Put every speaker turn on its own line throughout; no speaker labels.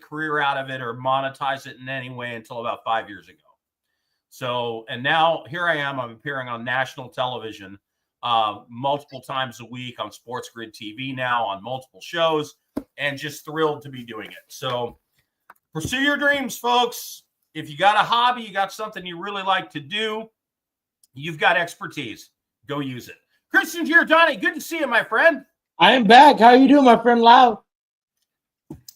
career out of it or monetize it in any way until about 5 years ago. So, and now here I am. I'm appearing on national television multiple times a week on Sports Grid TV now on multiple shows, and just thrilled to be doing it. So pursue your dreams, folks. If you got a hobby, you got something you really like to do, you've got expertise. Go use it. Christian Giordani, good to see you, my friend.
I am back. How are you doing, my friend Lau?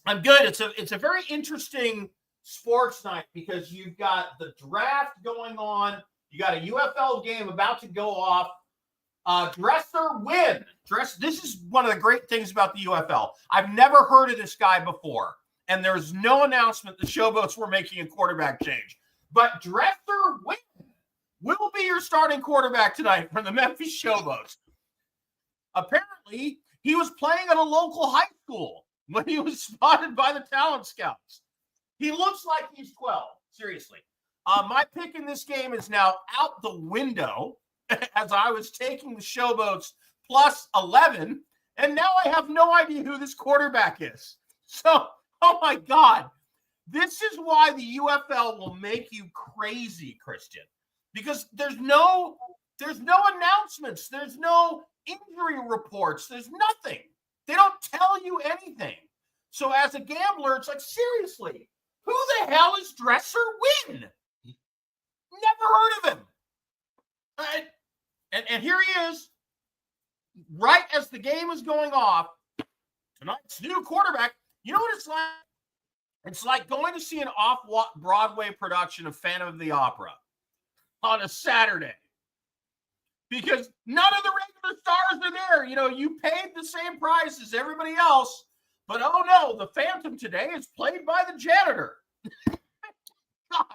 I'm good. It's a very interesting sports night because you've got the draft going on. You got a UFL game about to go off. Dress or win. This is one of the great things about the UFL. I've never heard of this guy before, and there's no announcement the Showboats were making a quarterback change. But dress or win will be your starting quarterback tonight from the Memphis Showboats. Apparently, he was playing at a local high school when he was spotted by the talent scouts. He looks like he's 12. Seriously. My pick in this game is now out the window as I was taking the Showboats plus 11, and now I have no idea who this quarterback is. So, oh my God. This is why the UFL will make you crazy, Christian. Because there's no announcements. There's no injury reports. There's nothing. They don't tell you anything. So as a gambler, it's like, seriously, who the hell is Dresser Win? Never heard of him. And here he is, right as the game is going off. Tonight's new quarterback. You know what it's like? It's like going to see an off-Broadway production of Phantom of the Opera on a Saturday, because none of the regular stars are there. You know, you paid the same price as everybody else, but oh no, the Phantom today is played by the janitor. God,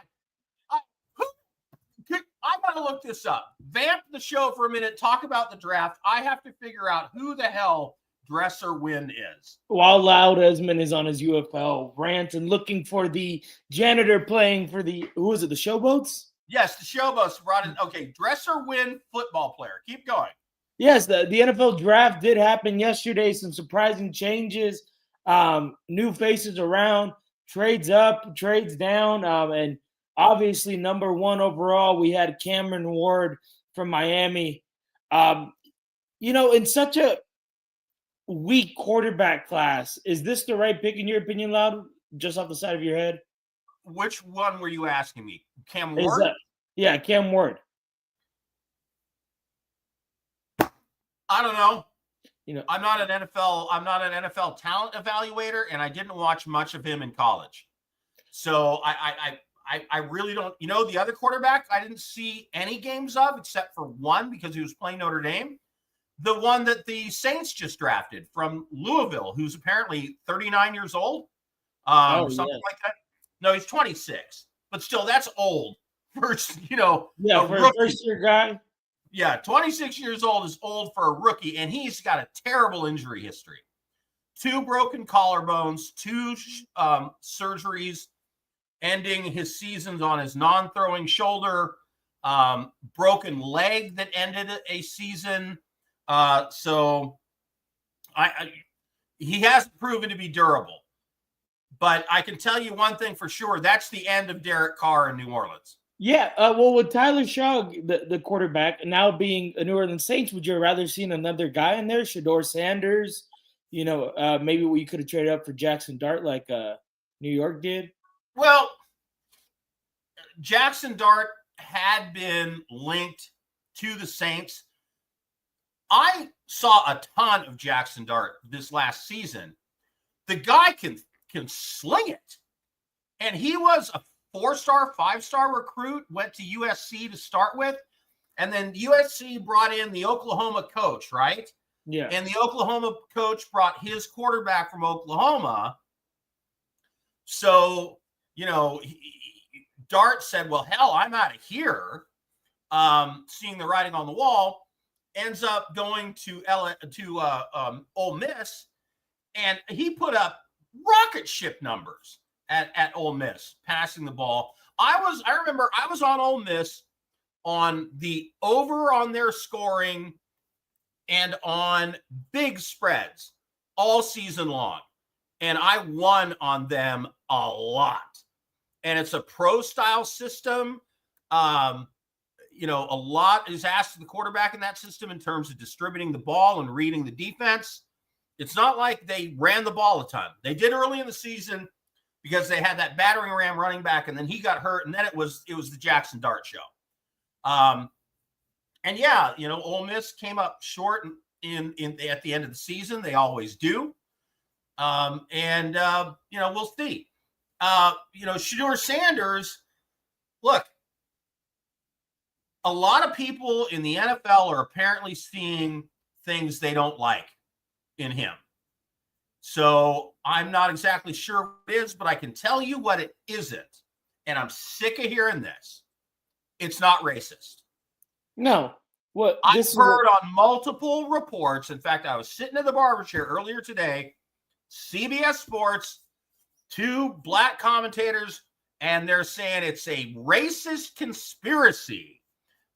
I got to look this up. Vamp the show for a minute, talk about the draft. I have to figure out who the hell Dresser Win is.
While Loud Esmond is on his UFL rant and looking for the janitor playing for the Showboats?
Yes, the Showboats brought in. Okay, Dresser Win football player. Keep going.
Yes, the NFL draft did happen yesterday. Some surprising changes, new faces around, trades up, trades down, and obviously number one overall, we had Cameron Ward from Miami. In such a weak quarterback class, is this the right pick in your opinion, Loud? Just off the side of your head?
Which one were you asking me? Cam Ward?
Yeah, Cam Ward.
I don't know. I'm not an NFL talent evaluator, and I didn't watch much of him in college. So I really don't. The other quarterback I didn't see any games of except for one because he was playing Notre Dame. The one that the Saints just drafted from Louisville, who's apparently 39 years old, something like that. No, he's 26, but still, that's old. For a
first-year guy.
Yeah, 26 years old is old for a rookie, and he's got a terrible injury history. 2 broken collarbones, 2 surgeries, ending his seasons on his non-throwing shoulder, broken leg that ended a season. So he hasn't proven to be durable. But I can tell you one thing for sure. That's the end of Derek Carr in New Orleans.
Yeah. With Tyler Shaw, the quarterback, now being a New Orleans Saints, would you rather seen another guy in there? Shadur Sanders? Maybe we could have traded up for Jackson Dart like New York did?
Well, Jackson Dart had been linked to the Saints. I saw a ton of Jackson Dart this last season. The guy can sling it. And he was a 4-star, 5-star recruit, went to USC to start with. And then USC brought in the Oklahoma coach, right?
Yeah.
And the Oklahoma coach brought his quarterback from Oklahoma. So, Dart said, well, hell, I'm out of here. Seeing the writing on the wall, ends up going to Ole Miss, and he put up rocket ship numbers at Ole Miss, passing the ball. I remember I was on Ole Miss on the over on their scoring and on big spreads all season long. and I won on them a lot. And it's a pro-style system. A lot is asked of the quarterback in that system in terms of distributing the ball and reading the defense. It's not like they ran the ball a ton. They did early in the season because they had that battering ram running back, and then he got hurt, and then it was the Jackson Dart show. Ole Miss came up short in at the end of the season. They always do. We'll see. Shadur Sanders, look, a lot of people in the NFL are apparently seeing things they don't like in him. So I'm not exactly sure what it is, but I can tell you what it isn't. And I'm sick of hearing this. It's not racist.
No.
I've heard on multiple reports. In fact, I was sitting in the barber chair earlier today, CBS Sports, 2 black commentators, and they're saying it's a racist conspiracy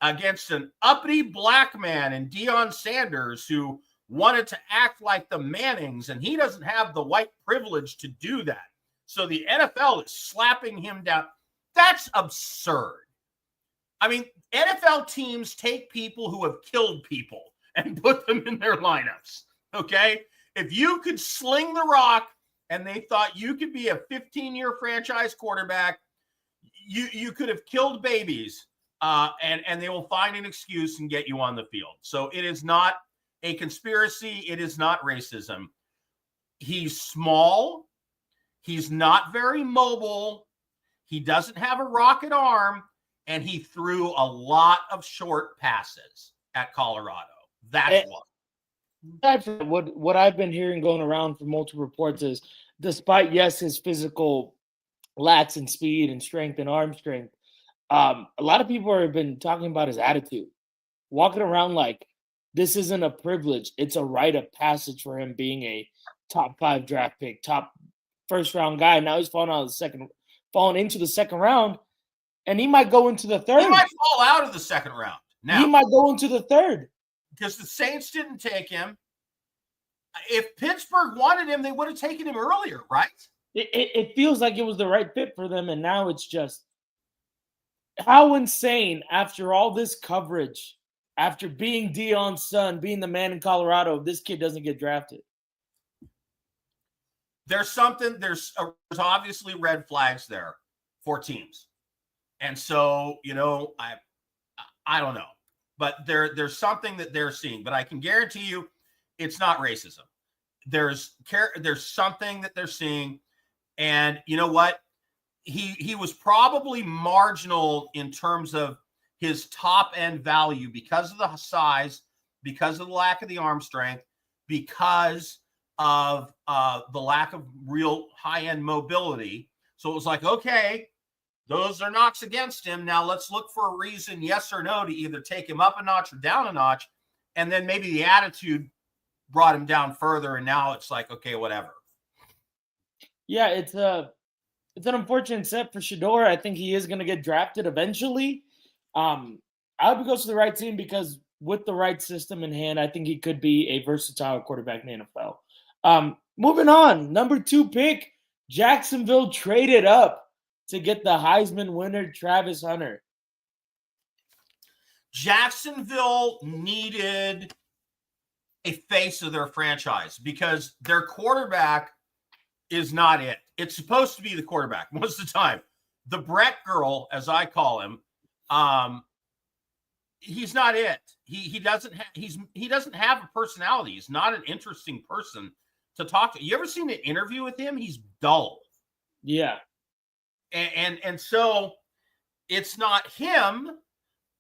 against an uppity black man in Deion Sanders who wanted to act like the Mannings, and he doesn't have the white privilege to do that. So the NFL is slapping him down. That's absurd. I mean, NFL teams take people who have killed people and put them in their lineups, okay? If you could sling the rock and they thought you could be a 15-year franchise quarterback, you could have killed babies, and they will find an excuse and get you on the field. So it is not a conspiracy. It is not racism. He's small. He's not very mobile. He doesn't have a rocket arm. And he threw a lot of short passes at Colorado. That's
what I've been hearing going around from multiple reports is, despite, yes, his physical lacks in speed and strength and arm strength, a lot of people have been talking about his attitude, walking around like this isn't a privilege. It's a rite of passage for him being a top 5 draft pick, top first-round guy. Now he's falling into the second round. And he might go into the third.
He might fall out of the second round. Now,
he might go into the third.
Because the Saints didn't take him. If Pittsburgh wanted him, they would have taken him earlier, right?
It feels like it was the right fit for them, and now it's just how insane after all this coverage, after being Deion's son, being the man in Colorado, this kid doesn't get drafted.
There's obviously red flags there for teams. And so, I don't know, but there's something that they're seeing, but I can guarantee you it's not racism. There's something that they're seeing. And you know what? He was probably marginal in terms of his top end value because of the size, because of the lack of the arm strength, because of the lack of real high end mobility. So it was like, okay, those are knocks against him. Now let's look for a reason, yes or no, to either take him up a notch or down a notch. And then maybe the attitude brought him down further. And now it's like, okay, whatever.
Yeah, it's an unfortunate set for Shadur. I think he is going to get drafted eventually. I hope he goes to the right team because with the right system in hand, I think he could be a versatile quarterback in the NFL. Moving on, number 2 pick, Jacksonville traded up to get the Heisman winner, Travis Hunter.
Jacksonville needed a face of their franchise because their quarterback is not it. It's supposed to be the quarterback most of the time. The Brett girl, as I call him, he's not it. He doesn't have a personality. He's not an interesting person to talk to. You ever seen an interview with him? He's dull.
Yeah.
And so it's not him.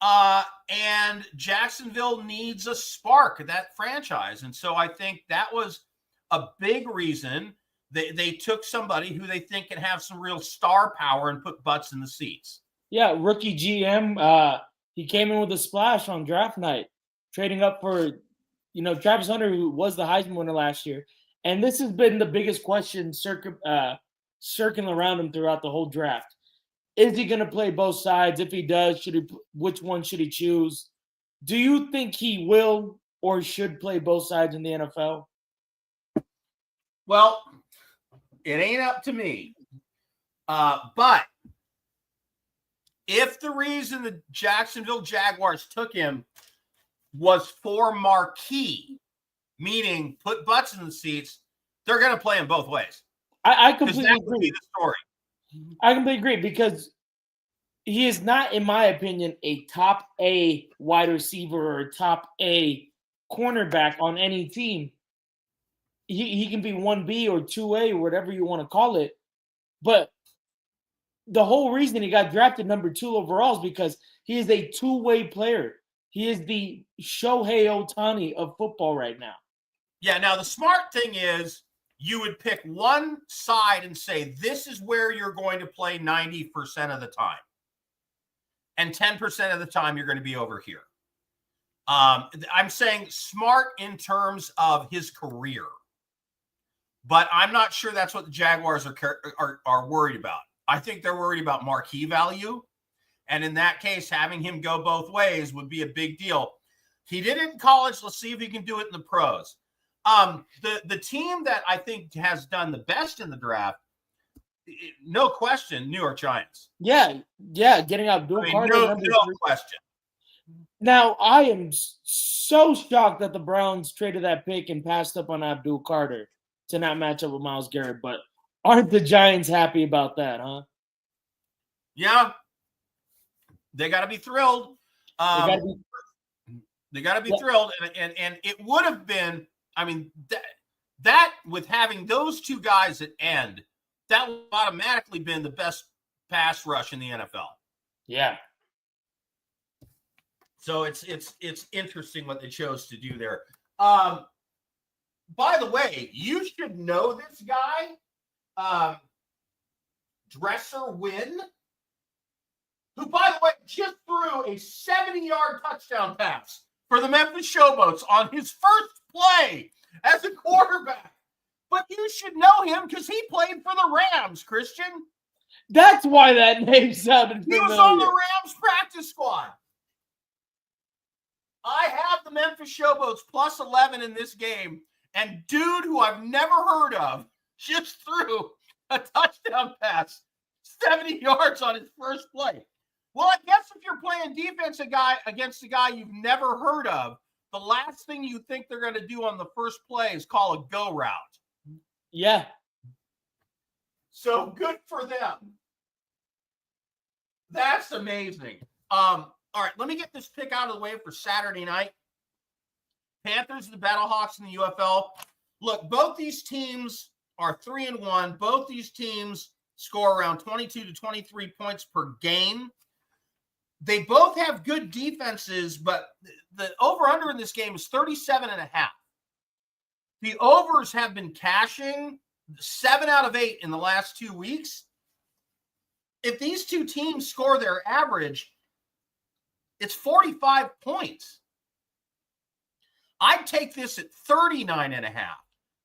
And Jacksonville needs a spark of that franchise. And so I think that was a big reason they took somebody who they think can have some real star power and put butts in the seats.
Yeah, rookie GM. He came in with a splash on draft night, trading up for, Travis Hunter, who was the Heisman winner last year. And this has been the biggest question circling around him throughout the whole draft. Is he going to play both sides? If he does, which one should he choose? Do you think he will or should play both sides in the NFL?
Well, It ain't up to me. But if the reason the Jacksonville Jaguars took him was for marquee, meaning put butts in the seats, they're going to play him both ways.
I completely
that would
agree.
be the story.
I completely agree because he is not, in my opinion, a top A wide receiver or a top A cornerback on any team. He can be 1B or 2A or whatever you want to call it. But the whole reason he got drafted number 2 overall is because he is a two-way player. He is the Shohei Ohtani of football right now.
Yeah, now the smart thing is you would pick one side and say, this is where you're going to play 90% of the time. And 10% of the time you're going to be over here. I'm saying smart in terms of his career. But I'm not sure that's what the Jaguars are worried about. I think they're worried about marquee value. And in that case, having him go both ways would be a big deal. He did it in college. Let's see if he can do it in the pros. The team that I think has done the best in the draft, no question, New York Giants.
Yeah, getting Abdul Carter.
No question.
Now, I am so shocked that the Browns traded that pick and passed up on Abdul Carter to not match up with Myles Garrett. But aren't the Giants happy about that, huh?
Yeah. They got to be thrilled. They got to be thrilled. And it would have been, I mean, that with having those two guys at end, that would automatically been the best pass rush in the NFL.
Yeah.
So it's interesting what they chose to do there. By the way, you should know this guy, Dresser Wynn, who, by the way, just threw a 70-yard touchdown pass for the Memphis Showboats on his first play as a quarterback. But you should know him because he played for the Rams, Christian.
That's why that name sounded familiar.
He was on the Rams practice squad. I have the Memphis Showboats plus 11 in this game, and dude who I've never heard of just threw a touchdown pass, 70 yards on his first play. Well, I guess if you're playing defense against a guy you've never heard of, the last thing you think they're going to do on the first play is call a go route.
Yeah.
So good for them. That's amazing. All right, let me get this pick out of the way for Saturday night. Panthers and the Battlehawks in the UFL. Look, both these teams are 3-1. Both these teams score around 22 to 23 points per game. They both have good defenses, but the over-under in this game is 37.5. The overs have been cashing 7 out of 8 in the last 2 weeks. If these two teams score their average, it's 45 points. I'd take this at 39.5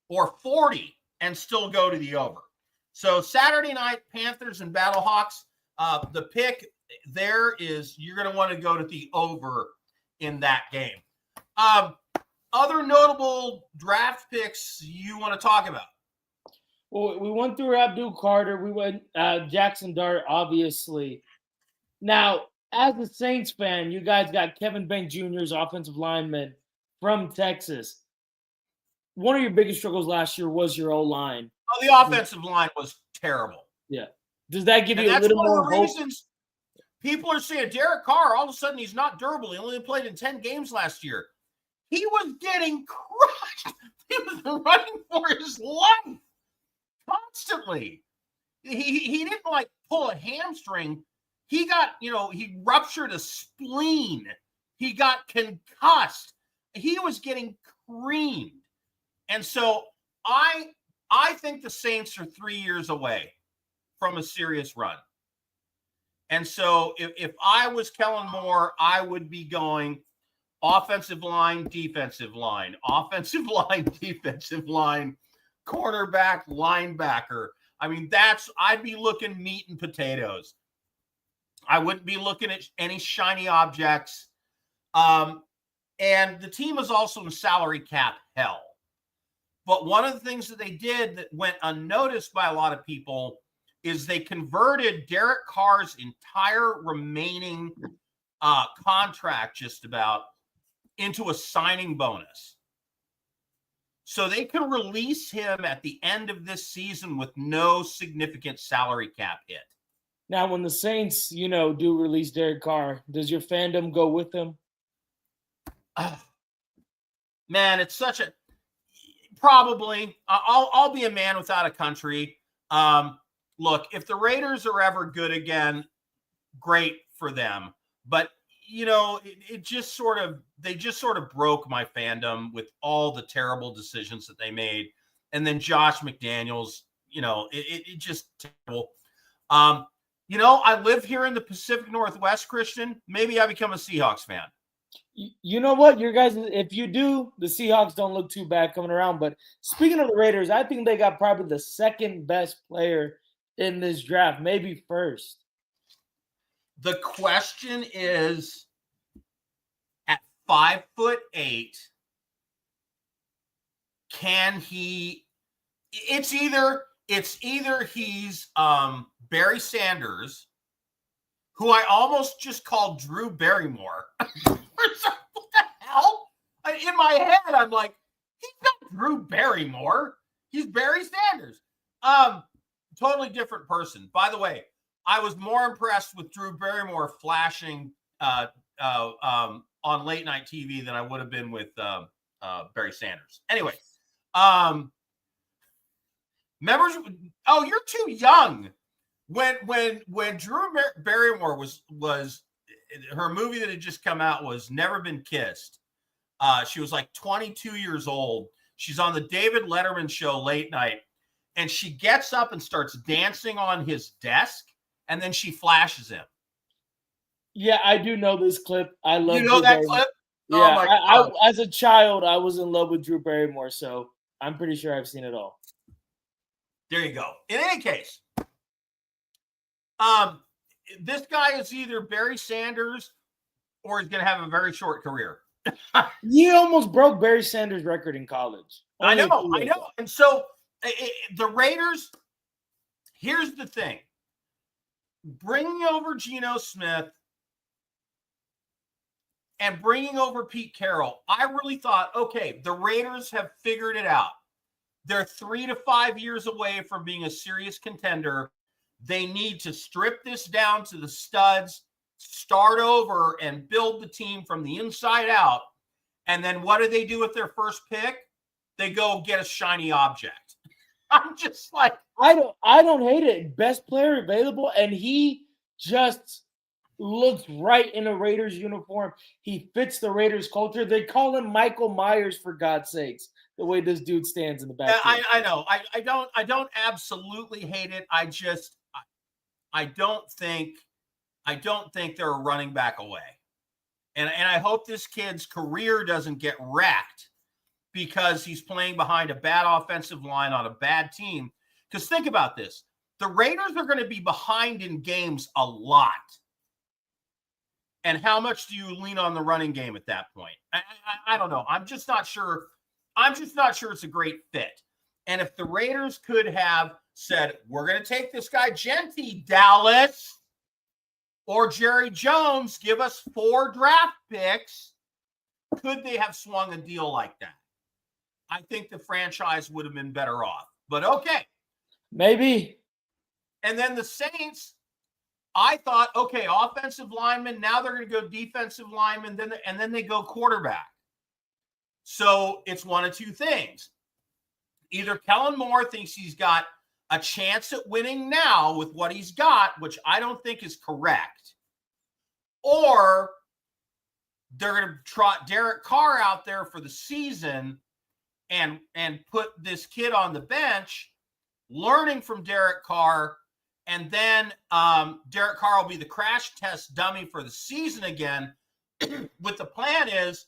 or 40 and still go to the over. So Saturday night, Panthers and Battlehawks, the pick there is you're going to want to go to the over in that game. Other notable draft picks you want to talk about?
Well, we went through Abdul Carter. We went Jackson Dart, obviously. Now, as a Saints fan, you guys got Kevin Bank Jr.'s offensive lineman from Texas. One of your biggest struggles last year was your O-line.
Oh, the offensive line was terrible.
Yeah. Does that give you a little more hope?
Reasons people are saying Derek Carr, all of a sudden he's not durable. He only played in 10 games last year. He was getting crushed. He was running for his life constantly. He didn't like pull a hamstring. He got, he ruptured a spleen. He got concussed. He was getting creamed. And so I think the Saints are 3 years away from a serious run. And so if I was Kellen Moore, I would be going offensive line, defensive line, offensive line, defensive line, cornerback, linebacker. I mean, I'd be looking meat and potatoes. I wouldn't be looking at any shiny objects. And the team is also in salary cap hell. But one of the things that they did that went unnoticed by a lot of people is they converted Derek Carr's entire remaining contract just about into a signing bonus. So they can release him at the end of this season with no significant salary cap hit.
Now, when the Saints, do release Derek Carr, does your fandom go with them?
Man, it's such a probably. I'll be a man without a country. Look, if the Raiders are ever good again, great for them. But they just sort of broke my fandom with all the terrible decisions that they made, and then Josh McDaniels. It just terrible. I live here in the Pacific Northwest, Christian. Maybe I become a Seahawks fan.
You know what? Your guys, if you do, the Seahawks don't look too bad coming around. But speaking of the Raiders, I think they got probably the second best player in this draft, maybe first.
The question is, at 5'8", can he? It's either he's Barry Sanders, who I almost just called Drew Barrymore. What the hell? In my head, I'm like, he's not Drew Barrymore. He's Barry Sanders. Totally different person. By the way, I was more impressed with Drew Barrymore flashing on late night TV than I would have been with Barry Sanders. Anyway, members. Oh, you're too young. When Drew Barrymore was her movie that had just come out was Never Been Kissed. She was like 22 years old. She's on the David Letterman show late night, and she gets up and starts dancing on his desk, and then she flashes him.
Yeah, I do know this clip. I love.
You know that clip?
Yeah, oh my God. I, as a child, I was in love with Drew Barrymore, so I'm pretty sure I've seen it all.
There you go. In any case, this guy is either Barry Sanders or he's going to have a very short career.
He almost broke Barry Sanders' record in college.
I know. And so the Raiders, here's the thing. Bringing over Geno Smith and bringing over Pete Carroll, I really thought, okay, the Raiders have figured it out. They're 3 to 5 years away from being a serious contender. They need to strip this down to the studs, start over, and build the team from the inside out. And then what do they do with their first pick? They go get a shiny object. I'm just like,
I don't hate it. Best player available, and he just looks right in a Raiders uniform. He fits the Raiders culture. They call him Michael Myers, for God's sakes, the way this dude stands in the back.
I know. I don't absolutely hate it. I don't think they're a running back away. And I hope this kid's career doesn't get wrecked because he's playing behind a bad offensive line on a bad team. Because think about this. The Raiders are going to be behind in games a lot. And how much do you lean on the running game at that point? I don't know. I'm just not sure. I'm just not sure it's a great fit. And if the Raiders could have said, we're going to take this guy Genty, Dallas, or Jerry Jones, give us 4 draft picks, could they have swung a deal like that? I think the franchise would have been better off. But okay.
Maybe.
And then the Saints, I thought, okay, offensive lineman, now they're going to go defensive lineman, and then they go quarterback. So it's one of two things. Either Kellen Moore thinks he's got a chance at winning now with what he's got, which I don't think is correct, or they're going to trot Derek Carr out there for the season and put this kid on the bench, learning from Derek Carr, and then Derek Carr will be the crash test dummy for the season again. What the plan is,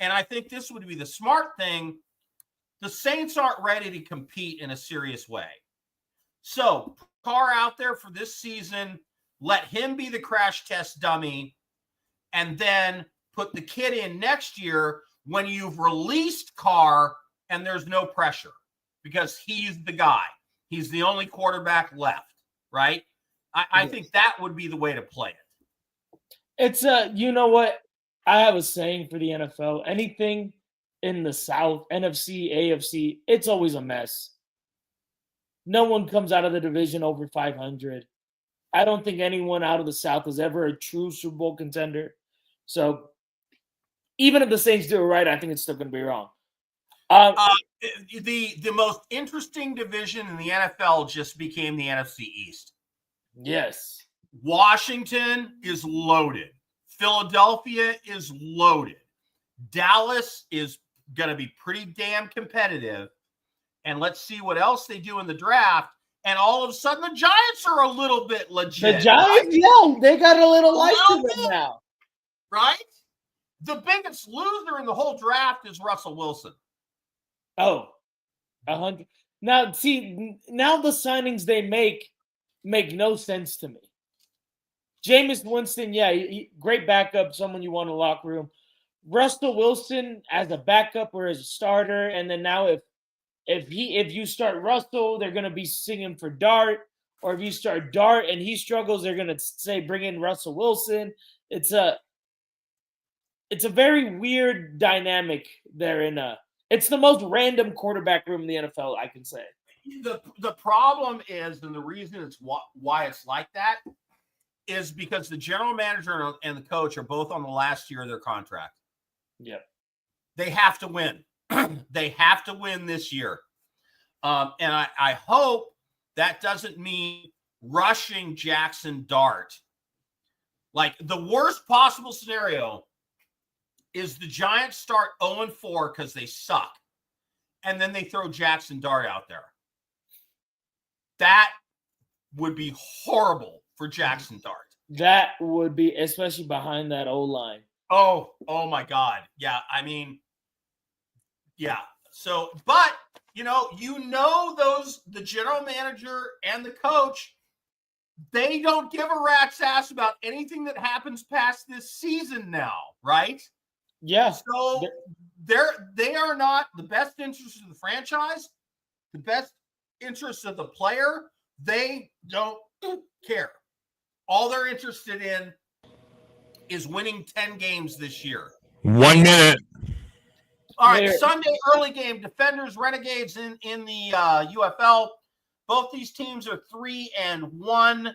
and I think this would be the smart thing, the Saints aren't ready to compete in a serious way. So Carr out there for this season, let him be the crash test dummy, and then put the kid in next year when you've released Carr and there's no pressure because he's the guy. He's the only quarterback left, right? I think that would be the way to play it.
It's you know what? I have a saying for the NFL. Anything in the South, NFC, AFC, it's always a mess. No one comes out of the division over 500. I don't think anyone out of the South is ever a true Super Bowl contender. So even if the Saints do it right, I think it's still going to be wrong.
The most interesting division in the NFL just became the NFC East.
Yes.
Washington is loaded. Philadelphia is loaded. Dallas is going to be pretty damn competitive. And let's see what else they do in the draft. And all of a sudden, the Giants are a little bit legit.
The Giants, yeah, they got a little life to them now.
Right? The biggest loser in the whole draft is Russell Wilson.
Oh, 100. Now, see, now the signings they make no sense to me. Jameis Winston, yeah, great backup, someone you want in the locker room. Russell Wilson as a backup or as a starter, and then now if you start Russell, they're going to be singing for Dart, or if you start Dart and he struggles, they're going to say bring in Russell Wilson. It's a very weird dynamic there. It's the most random quarterback room in the NFL, I can say.
The problem is, and the reason it's why it's like that, is because the general manager and the coach are both on the last year of their contract.
Yep.
They have to win. They have to win this year. And I hope that doesn't mean rushing Jackson Dart. Like, the worst possible scenario is the Giants start 0-4 because they suck. And then they throw Jackson Dart out there. That would be horrible for Jackson Dart.
That would be, especially behind that O-line.
Oh my God. Yeah, I mean, yeah. So, but, the general manager and the coach, they don't give a rat's ass about anything that happens past this season now, right?
Yeah.
So they are not the best interest of the franchise, the best interest of the player. They don't care. All they're interested in is winning 10 games this year.
1 minute.
All right, Sunday early game, Defenders, Renegades in the UFL. Both these teams are 3-1.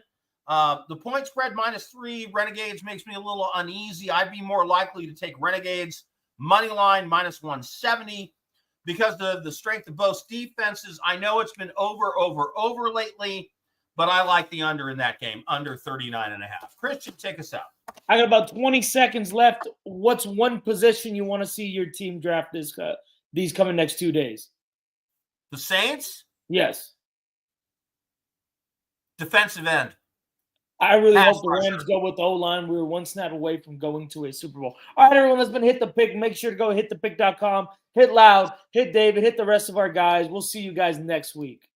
The point spread -3. Renegades makes me a little uneasy. I'd be more likely to take Renegades. Money line -170 because of the strength of both defenses. I know it's been over lately, but I like the under in that game, under 39.5. Christian, take us out.
I got about 20 seconds left. What's one position you want to see your team draft these coming next 2 days?
The Saints?
Yes.
Defensive end.
I really hope the Rams go with the O-line. We were one snap away from going to a Super Bowl. All right, everyone, that's been Hit the Pick. Make sure to go hitthepick.com. Hit Loud, hit David, hit the rest of our guys. We'll see you guys next week.